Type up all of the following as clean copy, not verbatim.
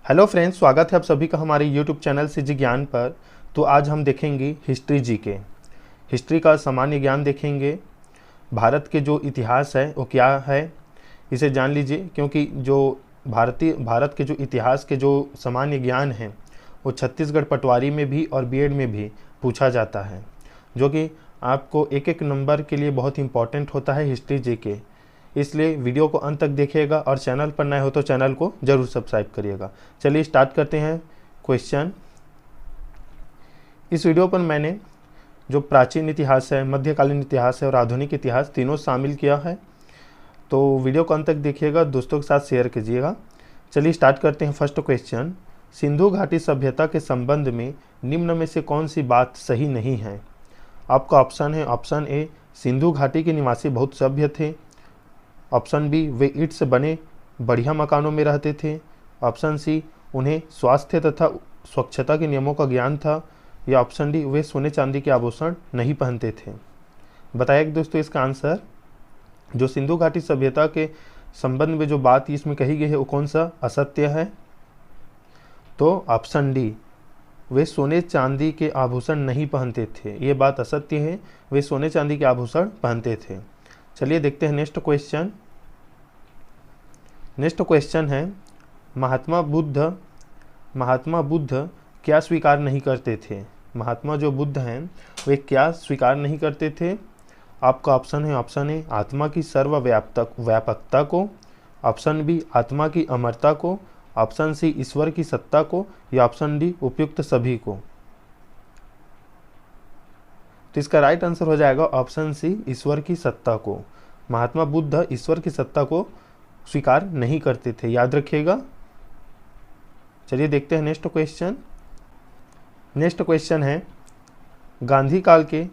Hello friends, स्वागत है आप सभी का हमारे यूट्यूब चैनल सिजी ज्ञान पर। तो आज हम देखेंगे हिस्ट्री जीके। हिस्ट्री का सामान्य ज्ञान देखेंगे। भारत के जो इतिहास है वो क्या है इसे जान लीजिए, क्योंकि जो भारत के जो इतिहास के जो सामान्य ज्ञान है वो छत्तीसगढ़ पटवारी में भी और बीएड में भी पूछा जाता है, जो कि आपको एक एक नंबर के लिए बहुत इंपॉर्टेंट होता है हिस्ट्री जीके। इसलिए वीडियो को अंत तक देखिएगा और चैनल पर नए हो तो चैनल को जरूर सब्सक्राइब करिएगा। चलिए स्टार्ट करते हैं क्वेश्चन। इस वीडियो पर मैंने जो प्राचीन इतिहास है, मध्यकालीन इतिहास है और आधुनिक इतिहास तीनों शामिल किया है, तो वीडियो को अंत तक देखिएगा, दोस्तों के साथ शेयर कीजिएगा। चलिए स्टार्ट करते हैं। फर्स्ट क्वेश्चन, सिंधु घाटी सभ्यता के संबंध में निम्न में से कौन सी बात सही नहीं है? आपका ऑप्शन है ऑप्शन ए, सिंधु घाटी के निवासी बहुत सभ्य थे। ऑप्शन बी, वे ईंट से बने बढ़िया मकानों में रहते थे। ऑप्शन सी, उन्हें स्वास्थ्य तथा स्वच्छता के नियमों का ज्ञान था। या ऑप्शन डी, वे सोने चांदी के आभूषण नहीं पहनते थे। बताइए दोस्तों इसका आंसर। जो सिंधु घाटी सभ्यता के संबंध में जो बात इसमें कही गई है वो कौन सा असत्य है? तो ऑप्शन डी, वे सोने चांदी के आभूषण नहीं पहनते थे, ये बात असत्य है। वे सोने चांदी के आभूषण पहनते थे। चलिए देखते हैं नेक्स्ट क्वेश्चन। नेक्स्ट क्वेश्चन है, महात्मा बुद्ध क्या स्वीकार नहीं करते थे? महात्मा जो बुद्ध हैं वे क्या स्वीकार नहीं करते थे? आपका ऑप्शन है ऑप्शन ए, आत्मा की व्यापकता को। ऑप्शन बी, आत्मा की अमरता को। ऑप्शन सी, ईश्वर की सत्ता को। या ऑप्शन डी, उपयुक्त सभी को। तो इसका राइट आंसर हो जाएगा ऑप्शन सी, ईश्वर की सत्ता को। महात्मा बुद्ध ईश्वर की सत्ता को स्वीकार नहीं करते थे, याद रखिएगा। चलिए देखते हैं नेक्स्ट क्वेश्चन। नेक्स्ट क्वेश्चन है, गांधी काल के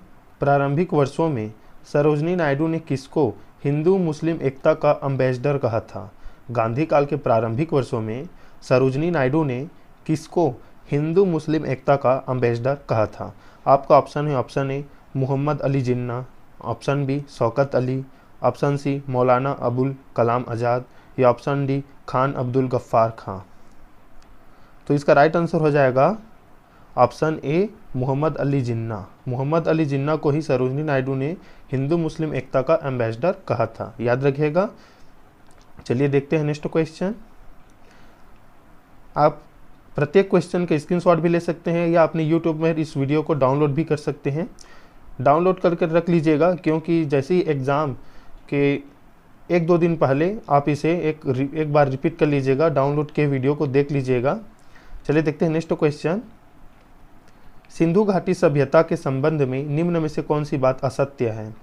प्रारंभिक वर्षों में सरोजनी नायडू ने किसको हिंदू मुस्लिम एकता का एम्बेसडर कहा था? गांधी काल के प्रारंभिक वर्षों में सरोजनी नायडू ने किसको हिंदू मुस्लिम एकता का एम्बेसडर कहा था? आपका ऑप्शन है option A, Mohammed Ali Jinnah. Option B, Shaukat Ali. Option C, Maulana Abul Kalam Azad. या ऑप्शन डी, खान अब्दुल गफ्फार खां। तो इसका राइट आंसर हो जाएगा ऑप्शन ए, मोहम्मद अली जिन्ना। मोहम्मद अली जिन्ना को ही सरोजनी नायडू ने हिंदू मुस्लिम एकता का एम्बेसडर कहा था, याद रखिएगा। चलिए देखते हैं नेक्स्ट क्वेश्चन। आप प्रत्येक क्वेश्चन के स्क्रीनशॉट भी ले सकते हैं या अपने यूट्यूब में इस वीडियो को डाउनलोड भी कर सकते हैं। डाउनलोड करके रख लीजिएगा, क्योंकि जैसे ही एग्ज़ाम के एक दो दिन पहले आप इसे एक बार रिपीट कर लीजिएगा, डाउनलोड के वीडियो को देख लीजिएगा। चलिए देखते हैं नेक्स्ट क्वेश्चन। सिंधु घाटी सभ्यता के संबंध में निम्न में से कौन सी बात असत्य है?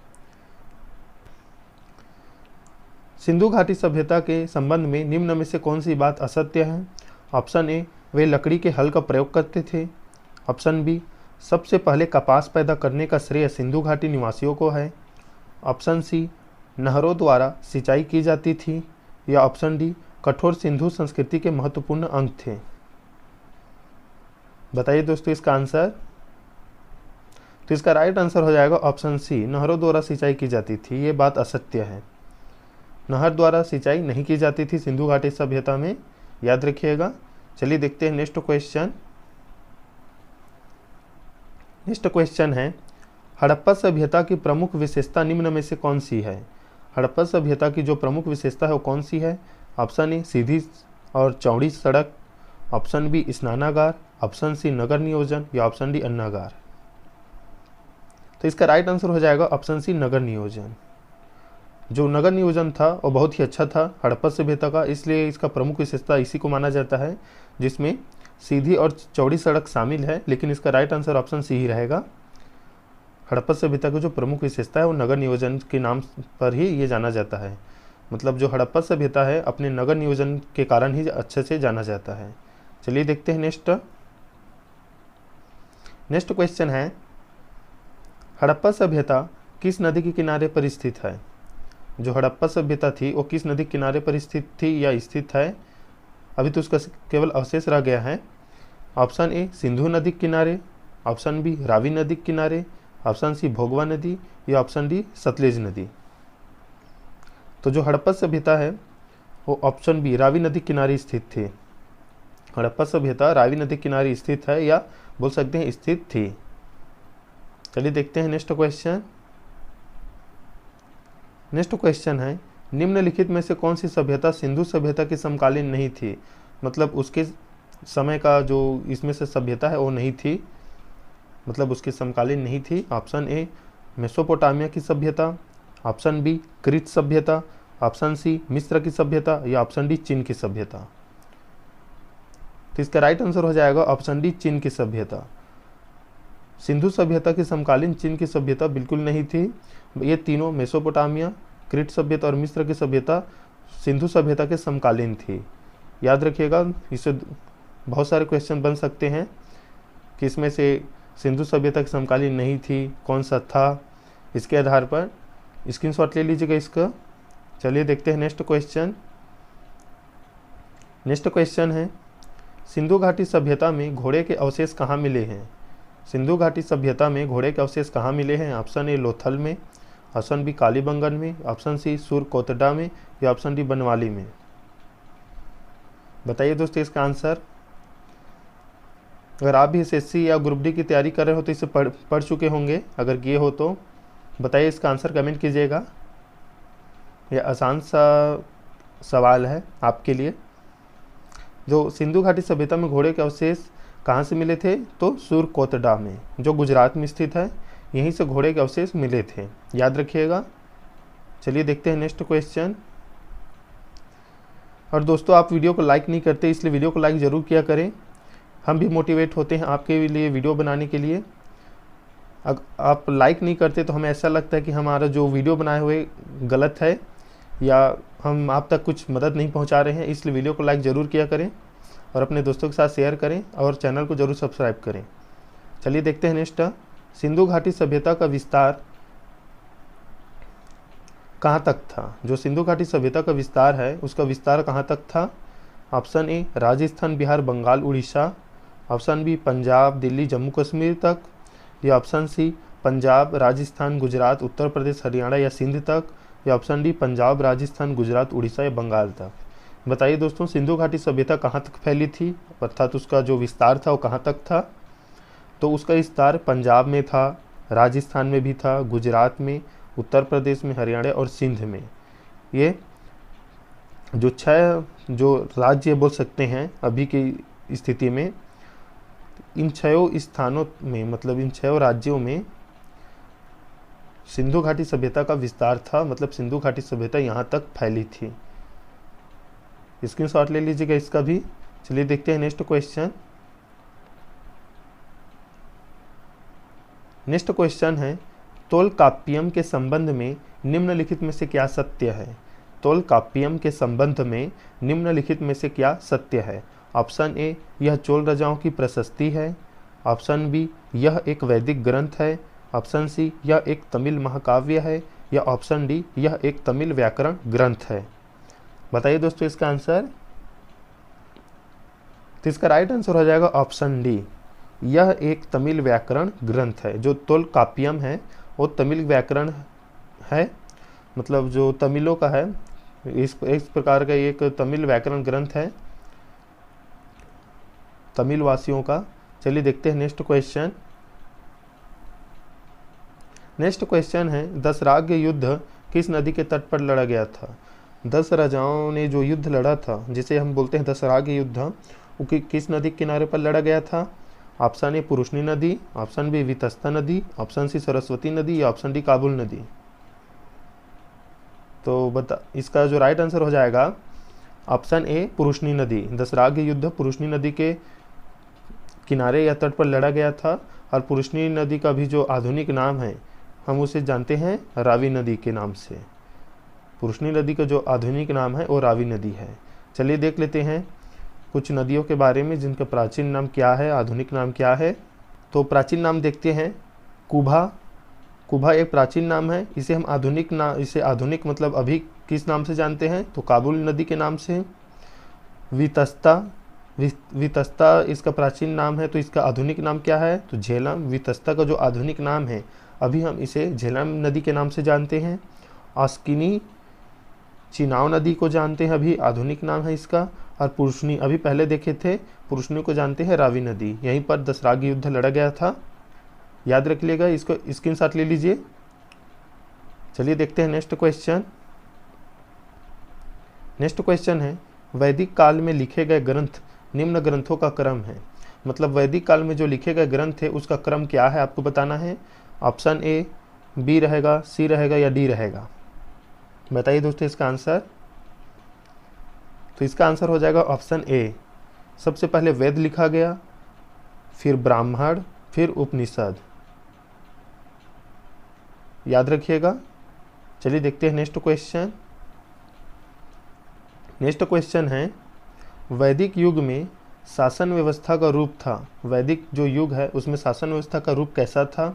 सिंधु घाटी सभ्यता के संबंध में निम्न में से कौन सी बात असत्य है? ऑप्शन ए, वे लकड़ी के हल का प्रयोग करते थे। ऑप्शन बी, सबसे पहले कपास पैदा करने का श्रेय सिंधु घाटी निवासियों को है। ऑप्शन सी, नहरों द्वारा सिंचाई की जाती थी। या ऑप्शन डी, कठोर सिंधु संस्कृति के महत्वपूर्ण अंग थे। बताइए दोस्तों इसका आंसर। तो इसका राइट आंसर हो जाएगा ऑप्शन सी, नहरों द्वारा सिंचाई की जाती थी, ये बात असत्य है। नहर द्वारा सिंचाई नहीं की जाती थी सिंधु घाटी सभ्यता में, याद रखिएगा। चलिए देखते हैं नेक्स्ट क्वेश्चन। नेक्स्ट क्वेश्चन है, हड़प्पा सभ्यता की प्रमुख विशेषता निम्न में से कौन सी है? हड़प्पा सभ्यता की जो प्रमुख विशेषता है वो कौन सी है? ऑप्शन ए, सीधी और चौड़ी सड़क। ऑप्शन बी, स्नानागार। ऑप्शन सी, नगर नियोजन। या ऑप्शन डी, अन्नागार। तो इसका राइट आंसर हो जाएगा ऑप्शन सी, नगर नियोजन। जो नगर नियोजन था वो बहुत ही अच्छा था हड़प्पा सभ्यता का, इसलिए इसका प्रमुख विशेषता इसी को माना जाता है, जिसमें सीधी और चौड़ी सड़क शामिल है। लेकिन इसका राइट आंसर ऑप्शन सी ही रहेगा। हड़प्पा सभ्यता की जो प्रमुख विशेषता है वो नगर नियोजन के नाम पर ही ये जाना जाता है। मतलब जो हड़प्पा सभ्यता है अपने नगर नियोजन के कारण ही अच्छे से जाना जाता है। चलिए देखते हैं नेक्स्ट क्वेश्चन है, हड़प्पा सभ्यता किस नदी के किनारे पर स्थित है? जो हड़प्पा सभ्यता थी वो किस नदी के किनारे पर स्थित थी या स्थित है? अभी तो उसका केवल अवशेष रह गया है। ऑप्शन ए, सिंधु नदी के किनारे। ऑप्शन बी, रावी नदी के किनारे। ऑप्शन सी, भोगवा नदी। या ऑप्शन डी, सतलेज नदी। तो जो हड़प्पा सभ्यता है वो ऑप्शन बी, रावी नदी किनारे स्थित थे। हड़प्पा सभ्यता रावी नदी किनारे स्थित है या बोल सकते हैं स्थित थी। चलिए देखते हैं नेक्स्ट क्वेश्चन। नेक्स्ट क्वेश्चन है निम्नलिखित में से कौन सी सभ्यता सिंधु सभ्यता के समकालीन नहीं थी। मतलब उसके समय का जो इसमें से सभ्यता है वो नहीं थी, मतलब उसके समकालीन नहीं थी। ऑप्शन ए मेसोपोटामिया की सभ्यता, ऑप्शन बी क्रीत सभ्यता, ऑप्शन सी मिस्र की सभ्यता या ऑप्शन डी चीन की सभ्यता। तो इसका राइट आंसर हो जाएगा ऑप्शन डी चीन की सभ्यता। सिंधु सभ्यता के समकालीन चीन की सभ्यता बिल्कुल नहीं थी। ये तीनों मेसोपोटामिया, क्रीट सभ्यता और मिस्र की सभ्यता सिंधु सभ्यता के समकालीन थी। याद रखिएगा, इससे बहुत सारे क्वेश्चन बन सकते हैं कि इसमें से सिंधु सभ्यता के समकालीन नहीं थी, कौन सा था। इसके आधार पर स्क्रीनशॉट ले लीजिएगा इसका। चलिए देखते हैं नेक्स्ट क्वेश्चन। नेक्स्ट क्वेश्चन है सिंधु घाटी सभ्यता में घोड़े के अवशेष कहाँ मिले हैं। सिंधु घाटी सभ्यता में घोड़े के अवशेष कहाँ मिले हैं। ऑप्शन ए लोथल में, ऑप्शन बी कालीबंगन में, ऑप्शन सी सुरकोटडा में या ऑप्शन डी बनवाली में। बताइए दोस्तों इसका आंसर। अगर आप भी एसएससी या ग्रुप डी की तैयारी कर रहे हो तो इसे पढ़ चुके होंगे, अगर किए हो तो बताइए इसका आंसर कमेंट कीजिएगा। यह आसान सा सवाल है आपके लिए। जो सिंधु घाटी सभ्यता में घोड़े के अवशेष कहाँ से मिले थे, तो सुरकोटडा में, जो गुजरात में स्थित है, यहीं से घोड़े के अवशेष मिले थे। याद रखिएगा। चलिए देखते हैं नेक्स्ट क्वेश्चन। और दोस्तों आप वीडियो को लाइक नहीं करते, इसलिए वीडियो को लाइक ज़रूर किया करें। हम भी मोटिवेट होते हैं आपके लिए वीडियो बनाने के लिए। अगर आप लाइक नहीं करते तो हमें ऐसा लगता है कि हमारा जो वीडियो बनाए हुए गलत है या हम आप तक कुछ मदद नहीं पहुंचा रहे हैं। इसलिए वीडियो को लाइक ज़रूर किया करें और अपने दोस्तों के साथ शेयर करें और चैनल को ज़रूर सब्सक्राइब करें। चलिए देखते हैं नेक्स्ट। सिंधु घाटी सभ्यता का विस्तार कहाँ तक था। जो सिंधु घाटी सभ्यता का विस्तार है उसका विस्तार कहाँ तक था। Option A Rajasthan, Bihar, Bengal, Orissa, option B Punjab, Delhi, Jammu Kashmir तक या ऑप्शन सी पंजाब, राजस्थान, गुजरात, उत्तर प्रदेश, हरियाणा या सिंध तक या ऑप्शन डी पंजाब, राजस्थान, गुजरात, उड़ीसा या बंगाल तक। बताइए दोस्तों सिंधु घाटी सभ्यता कहाँ तक फैली थी, अर्थात उसका जो विस्तार था वो कहाँ तक था। तो उसका विस्तार पंजाब में था, राजस्थान में भी था, गुजरात में, उत्तर प्रदेश में, हरियाणा और सिंध में। ये जो 6 जो राज्य बोल सकते हैं अभी की स्थिति में, इन 6 स्थानों में, मतलब इन 6 राज्यों में सिंधु घाटी सभ्यता का विस्तार था। मतलब सिंधु घाटी सभ्यता यहाँ तक फैली थी। स्क्रीनशॉट ले लीजिएगा इसका भी। चलिए देखते हैं नेक्स्ट क्वेश्चन। नेक्स्ट क्वेश्चन है तोलकाप्पियम के संबंध में निम्नलिखित में से क्या सत्य है। तोलकाप्पियम के संबंध में निम्नलिखित में से क्या सत्य है। ऑप्शन ए यह चोल राजाओं की प्रशस्ति है, ऑप्शन बी यह एक वैदिक ग्रंथ है, ऑप्शन सी यह एक तमिल महाकाव्य है या ऑप्शन डी यह एक तमिल व्याकरण ग्रंथ है। बताइए दोस्तों इसका आंसर। तो इसका राइट आंसर हो जाएगा ऑप्शन डी, यह एक तमिल व्याकरण ग्रंथ है। जो तोलकाप्पियम है वो तमिल व्याकरण है, मतलब जो तमिलों का है, इस प्रकार का एक तमिल व्याकरण ग्रंथ है तमिल वासियों का। चलिए देखते हैं नेक्स्ट क्वेश्चन। नेक्स्ट क्वेश्चन है दशराग्य युद्ध किस नदी के तट पर लड़ा गया था। 10 राजाओं ने जो युद्ध लड़ा था, जिसे हम बोलते हैं दशराग्य युद्ध, वो किस नदी के किनारे पर लड़ा गया था। ऑप्शन ए पुरुषनी नदी, ऑप्शन बी वितस्ता नदी, ऑप्शन सी सरस्वती नदी या ऑप्शन डी काबुल नदी। तो इसका जो राइट आंसर हो जाएगा ऑप्शन ए पुरुषनी नदी। दशराग्य युद्ध पुरुषनी नदी के किनारे या तट पर लड़ा गया था। और पुरुषनी नदी का भी जो आधुनिक नाम है हम उसे जानते हैं रावी नदी के नाम से। पुरुषनी नदी का जो आधुनिक नाम है वो रावी नदी है। चलिए देख लेते हैं कुछ नदियों के बारे में जिनका प्राचीन नाम क्या है, आधुनिक नाम क्या है। तो प्राचीन नाम देखते हैं। कुभा, कुभा एक प्राचीन नाम है। इसे हम इसे आधुनिक मतलब अभी किस नाम से जानते हैं, तो काबुल नदी के नाम से। वितस्ता, वितस्ता इसका प्राचीन नाम है, तो इसका आधुनिक नाम क्या है, तो झेलम। वितस्ता का जो आधुनिक नाम है अभी हम इसे झेलम नदी के नाम से जानते हैं। आस्किनी, चिनाव नदी को जानते हैं, अभी आधुनिक नाम है इसका। और पुरुषनी, अभी पहले देखे थे, पुरुषनी को जानते हैं रावी नदी। यहीं पर दसराग युद्ध लड़ा गया था, याद रख लीजिएगा, इसको स्क्रीनशॉट ले लीजिए। चलिए देखते हैं नेक्स्ट क्वेश्चन। नेक्स्ट क्वेश्चन है, वैदिक काल में लिखे गए ग्रंथ निम्न ग्रंथों का क्रम है। मतलब वैदिक काल में जो लिखे गए ग्रंथ थे उसका क्रम क्या है आपको बताना है। ऑप्शन ए, बी रहेगा, सी रहेगा या डी रहेगा। बताइए दोस्तों इसका आंसर। तो इसका आंसर हो जाएगा ऑप्शन ए। सबसे पहले वेद लिखा गया, फिर ब्राह्मण, फिर उपनिषद, याद रखिएगा। चलिए देखते हैं नेक्स्ट क्वेश्चन। नेक्स्ट क्वेश्चन है, वैदिक युग में शासन व्यवस्था का रूप था। वैदिक जो युग है उसमें शासन व्यवस्था का रूप कैसा था।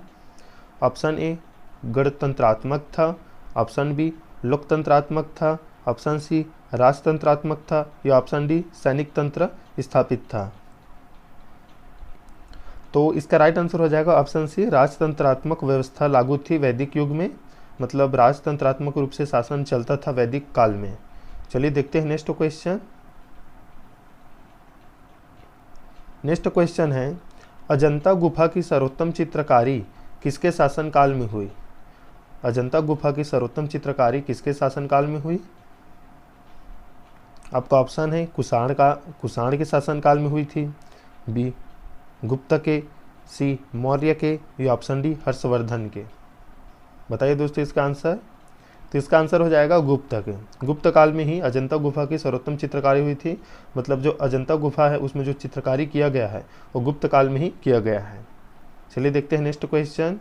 ऑप्शन ए, गणतंत्रात्मक था। ऑप्शन बी, लोकतंत्रात्मक था। ऑप्शन सी, राजतंत्रात्मक था। या ऑप्शन डी, सैनिक तंत्र स्थापित था। तो इसका राइट आंसर हो जाएगा ऑप्शन सी, राजतंत्रात्मक व्यवस्था लागू थी वैदिक युग में। मतलब राजतंत्रात्मक रूप से शासन चलता था वैदिक काल में। चलिए देखते हैं नेक्स्ट क्वेश्चन। नेक्स्ट क्वेश्चन है, अजंता गुफा की सर्वोत्तम चित्रकारी किसके शासनकाल में हुई। अजंता गुफा की सर्वोत्तम चित्रकारी किसके शासनकाल में हुई। आपका ऑप्शन है कुषाण के शासनकाल में हुई थी, बी गुप्त के, सी मौर्य के, या ऑप्शन डी हर्षवर्धन के। बताइए दोस्तों इसका आंसर। तो इसका आंसर हो जाएगा गुप्त के। गुप्त काल में ही अजंता गुफा की सर्वोत्तम चित्रकारी हुई थी। मतलब जो अजंता गुफा है उसमें जो चित्रकारी किया गया है वो गुप्त काल में ही किया गया है। चलिए देखते हैं नेक्स्ट क्वेश्चन।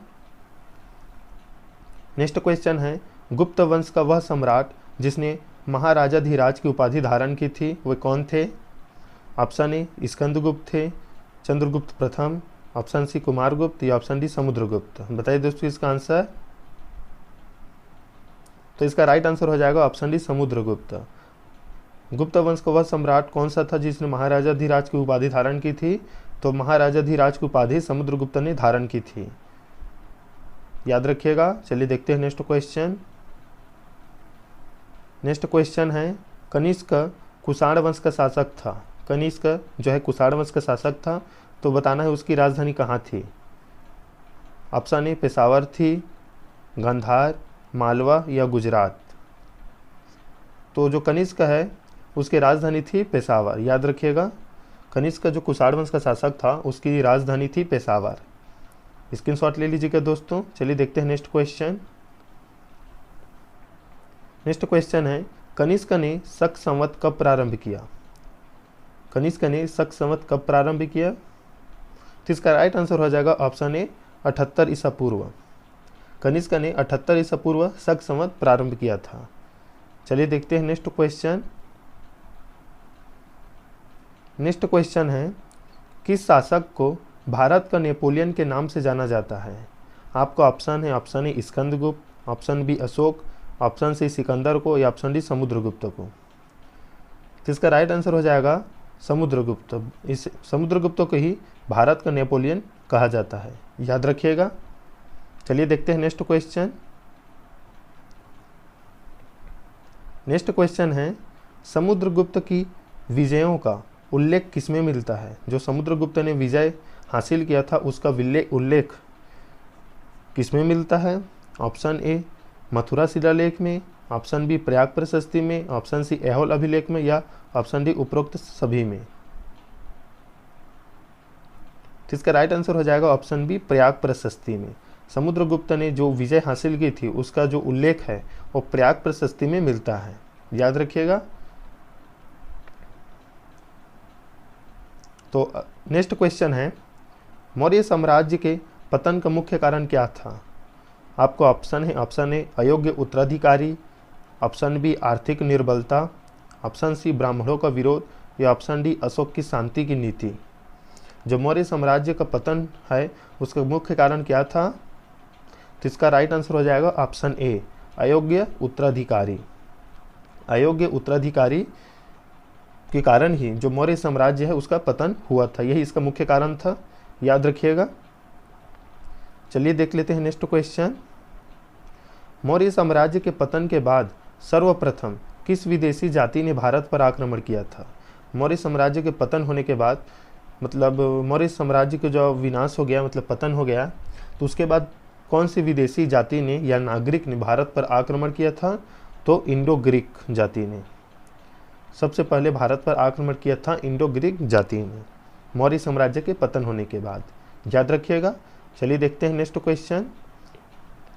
नेक्स्ट क्वेश्चन है, गुप्त वंश का वह सम्राट जिसने महाराजाधिराज की उपाधि धारण की थी वे कौन थे। ऑप्शन ए, स्कंदगुप्त थे, चंद्रगुप्त प्रथम। Option C, Kumaragupta. या ऑप्शन डी, समुद्रगुप्त। बताइए दोस्तों इसका आंसर। तो इसका राइट आंसर हो जाएगा ऑप्शन डी, समुद्रगुप्त। गुप्त वंश का वह सम्राट कौन सा था जिसने महाराजाधिराज की उपाधि धारण की थी। तो महाराजाधिराज की उपाधि समुद्रगुप्त ने धारण की थी, याद रखिएगा। चलिए देखते हैं नेक्स्ट क्वेश्चन। नेक्स्ट क्वेश्चन है, कनिष्क कुषाण वंश का शासक था। कनिष्क जो है कुषाण वंश का शासक था, तो बताना है उसकी राजधानी कहाँ थी। ऑप्शन ए, पेशावर थी, गांधार, मालवा या गुजरात। तो जो कनिष्क है उसकी राजधानी थी पेशावर, याद रखिएगा। कनिष्क जो कुषाण वंश का शासक था उसकी राजधानी थी पेशावर। स्क्रीनशॉट ले लीजिएगा दोस्तों। चलिए देखते हैं नेक्स्ट क्वेश्चन। नेक्स्ट क्वेश्चन है, कनिष्क ने शक संवत कब प्रारंभ किया। कनिष्क ने शक संवत कब प्रारंभ किया। तो इसका राइट आंसर हो जाएगा ऑप्शन ए, 78 ईसा पूर्व। कनिष्क ने 78 ईसा पूर्व शक संवत प्रारंभ किया था। चलिए देखते हैं नेक्स्ट क्वेश्चन। नेक्स्ट क्वेश्चन है, किस शासक को भारत का नेपोलियन के नाम से जाना जाता है। आपका ऑप्शन है, option A Skandagupta, option B Ashoka, option C Sikandar को, या ऑप्शन डी समुद्रगुप्त को। तो इसका राइट आंसर हो जाएगा समुद्रगुप्त। इस समुद्रगुप्त को ही भारत का नेपोलियन कहा जाता है, याद रखिएगा। चलिए देखते हैं नेक्स्ट क्वेश्चन। नेक्स्ट क्वेश्चन है, समुद्रगुप्त की विजयों का उल्लेख किसमें मिलता है। जो समुद्रगुप्त ने विजय हासिल किया था उसका उल्लेख किसमें मिलता है। ऑप्शन ए, मथुरा शिलालेख में। ऑप्शन बी, प्रयाग प्रशस्ति में। ऑप्शन सी, ऐहोल अभिलेख में। या ऑप्शन डी, उपरोक्त सभी में। तो इसका राइट आंसर हो जाएगा ऑप्शन बी, प्रयाग प्रशस्ति में। समुद्रगुप्त ने जो विजय हासिल की थी उसका जो उल्लेख है वो प्रयाग प्रशस्ति में मिलता है, याद रखिएगा। तो नेक्स्ट क्वेश्चन है, मौर्य साम्राज्य के पतन का मुख्य कारण क्या था। आपको ऑप्शन है, ऑप्शन ए अयोग्य उत्तराधिकारी, ऑप्शन बी आर्थिक निर्बलता, ऑप्शन सी ब्राह्मणों का विरोध, या ऑप्शन डी अशोक की शांति की नीति। जो मौर्य साम्राज्य का पतन है उसका मुख्य कारण क्या था। तो इसका राइट आंसर हो जाएगा ऑप्शन ए अयोग्य उत्तराधिकारी। अयोग्य उत्तराधिकारी के कारण ही जो मौर्य साम्राज्य है उसका पतन हुआ था, यही इसका मुख्य कारण था, याद रखिएगा। चलिए देख लेते हैं नेक्स्ट क्वेश्चन। मौर्य साम्राज्य के पतन के बाद सर्वप्रथम किस विदेशी जाति ने भारत पर आक्रमण किया था? मौर्य साम्राज्य के पतन होने के बाद, मतलब मौर्य साम्राज्य का जो विनाश हो गया, मतलब पतन हो गया, तो उसके बाद कौन सी विदेशी जाति ने या नागरिक ने भारत पर आक्रमण किया था? तो इंडो ग्रीक जाति ने सबसे पहले भारत पर आक्रमण किया था, इंडो ग्रीक जाति ने, मौर्य साम्राज्य के पतन होने के बाद। याद रखिएगा। चलिए देखते हैं नेक्स्ट क्वेश्चन।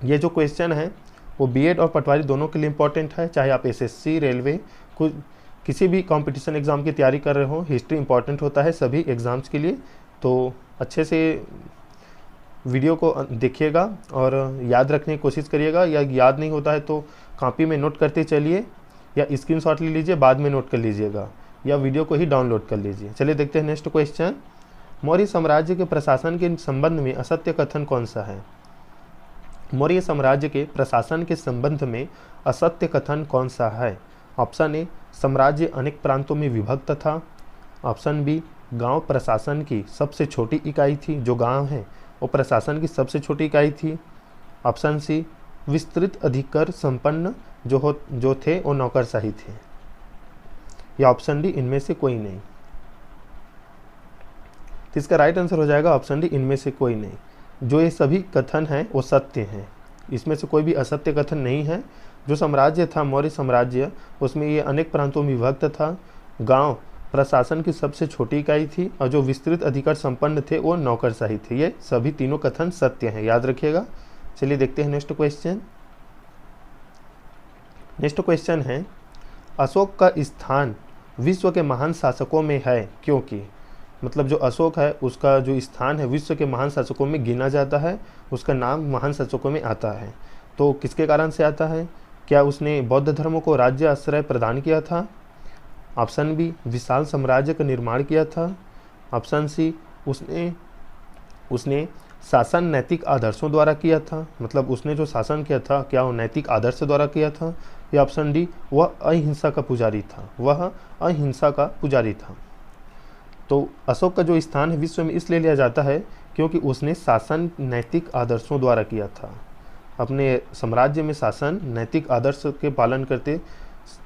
ये जो क्वेश्चन है वो बीएड और पटवारी दोनों के लिए इंपॉर्टेंट है, चाहे आप एसएससी, रेलवे, कुछ किसी भी कंपटीशन एग्जाम की तैयारी कर रहे हो। हिस्ट्री इंपॉर्टेंट होता है सभी एग्जाम्स के लिए, तो अच्छे से वीडियो को देखिएगा और याद रखने की कोशिश करिएगा, या याद नहीं होता है तो कॉपी में नोट करते चलिए या स्क्रीनशॉट ले लीजिए, बाद में नोट कर लीजिएगा, या वीडियो को ही डाउनलोड कर लीजिए। चलिए देखते हैं नेक्स्ट क्वेश्चन। मौर्य साम्राज्य के प्रशासन के संबंध में असत्य कथन कौन सा है? मौर्य साम्राज्य के प्रशासन के संबंध में असत्य कथन कौन सा है? ऑप्शन ए, साम्राज्य अनेक प्रांतों में विभक्त था। ऑप्शन बी, गांव प्रशासन की सबसे छोटी इकाई थी, जो गांव है वो प्रशासन की सबसे छोटी इकाई थी। ऑप्शन सी, विस्तृत अधिकार संपन्न जो थे वो नौकरशाही थे। या ऑप्शन डी, इनमें से कोई नहीं। तो इसका राइट आंसर हो जाएगा ऑप्शन डी, इनमें से कोई नहीं। जो ये सभी कथन हैं वो सत्य हैं, इसमें से कोई भी असत्य कथन नहीं है। जो साम्राज्य था मौर्य साम्राज्य, उसमें ये अनेक प्रांतों में विभक्त था, गांव प्रशासन की सबसे छोटी इकाई थी, और जो विस्तृत अधिकार संपन्न थे वो नौकरशाही थे। ये सभी तीनों कथन सत्य हैं, याद रखिएगा। चलिए देखते हैं नेक्स्ट क्वेश्चन। नेक्स्ट क्वेश्चन है, अशोक का स्थान विश्व के महान शासकों में है क्योंकि, मतलब जो अशोक है उसका जो स्थान है विश्व के महान शासकों में गिना जाता है, उसका नाम महान शासकों में आता है। तो किसके कारण से आता है? क्या उसने बौद्ध धर्म को राज्य आश्रय प्रदान किया था? ऑप्शन बी, विशाल साम्राज्य का निर्माण किया था। ऑप्शन सी, उसने शासन नैतिक आदर्शों द्वारा किया था, मतलब उसने जो शासन किया था क्या वो नैतिक आदर्श द्वारा किया था। या ऑप्शन डी, वह अहिंसा का पुजारी था, वह अहिंसा का पुजारी था। तो अशोक का जो स्थान है विश्व में इसलिए लिया जाता है क्योंकि उसने शासन नैतिक आदर्शों द्वारा किया था। अपने साम्राज्य में शासन नैतिक आदर्श के पालन करते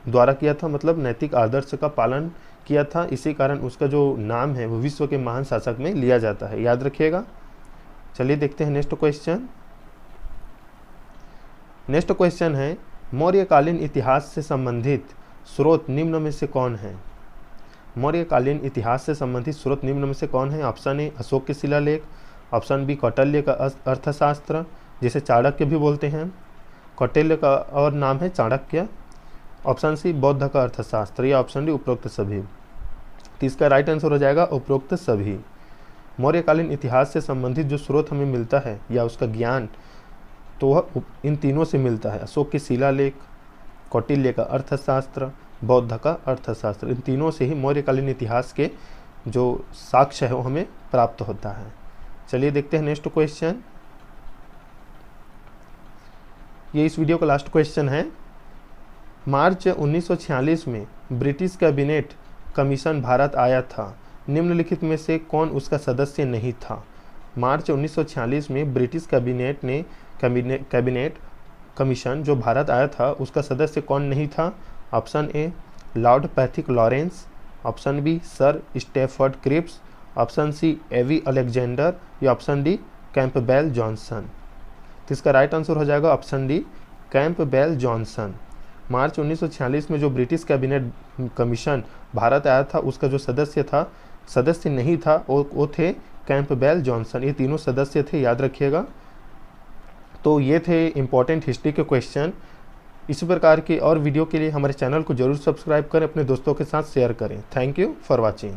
द्वारा किया था, मतलब नैतिक आदर्श का पालन किया था, इसी कारण उसका जो नाम है वो विश्व के महान शासक में लिया जाता है, याद रखिएगा। चलिए देखते हैं नेक्स्ट क्वेश्चन। नेक्स्ट क्वेश्चन है, मौर्यकालीन इतिहास से संबंधित स्रोत निम्न में से कौन है? मौर्यकालीन इतिहास से संबंधित स्रोत निम्न में से कौन है? ऑप्शन ए, अशोक के शिलालेख। ऑप्शन बी, कौटिल्य का अर्थशास्त्र, जिसे चाणक्य भी बोलते हैं, कौटिल्य का और नाम है चाणक्य। ऑप्शन सी, बौद्ध का अर्थशास्त्र। या ऑप्शन डी, उपरोक्त सभी। तो इसका राइट आंसर हो जाएगा उपरोक्त सभी। मौर्यकालीन इतिहास से संबंधित जो स्रोत हमें मिलता है या उसका ज्ञान, तो वह इन तीनों से मिलता है, अशोक के शिलालेख, कौटिल्य का अर्थशास्त्र, बौद्ध का अर्थशास्त्र। इन तीनों से ही मौर्यकालीन इतिहास के जो साक्ष्य है वो हमें प्राप्त होता है। चलिए देखते हैं नेक्स्ट क्वेश्चन। ये इस वीडियो का लास्ट क्वेश्चन है। मार्च 1946 में ब्रिटिश कैबिनेट कमीशन भारत आया था, निम्नलिखित में से कौन उसका सदस्य नहीं था? मार्च 1946 में ब्रिटिश कैबिनेट कमीशन जो भारत आया था उसका सदस्य कौन नहीं था? Option A, Lord Pethick Lawrence. Option B, Sir Stafford Cripps. Option C, A V Alexander. या ऑप्शन डी, कैंपबेल जॉनसन। तो इसका राइट आंसर हो जाएगा option D, Campbell Johnson. March 1946 में जो ब्रिटिश कैबिनेट कमीशन भारत आया था उसका जो सदस्य नहीं था वो थे कैंपबेल जॉनसन। ये तीनों सदस्य थे, याद रखिएगा। तो ये थे इम्पोर्टेंट हिस्ट्री के क्वेश्चन। इसी प्रकार के और वीडियो के लिए हमारे चैनल को जरूर सब्सक्राइब करें, अपने दोस्तों के साथ शेयर करें। Thank you for watching.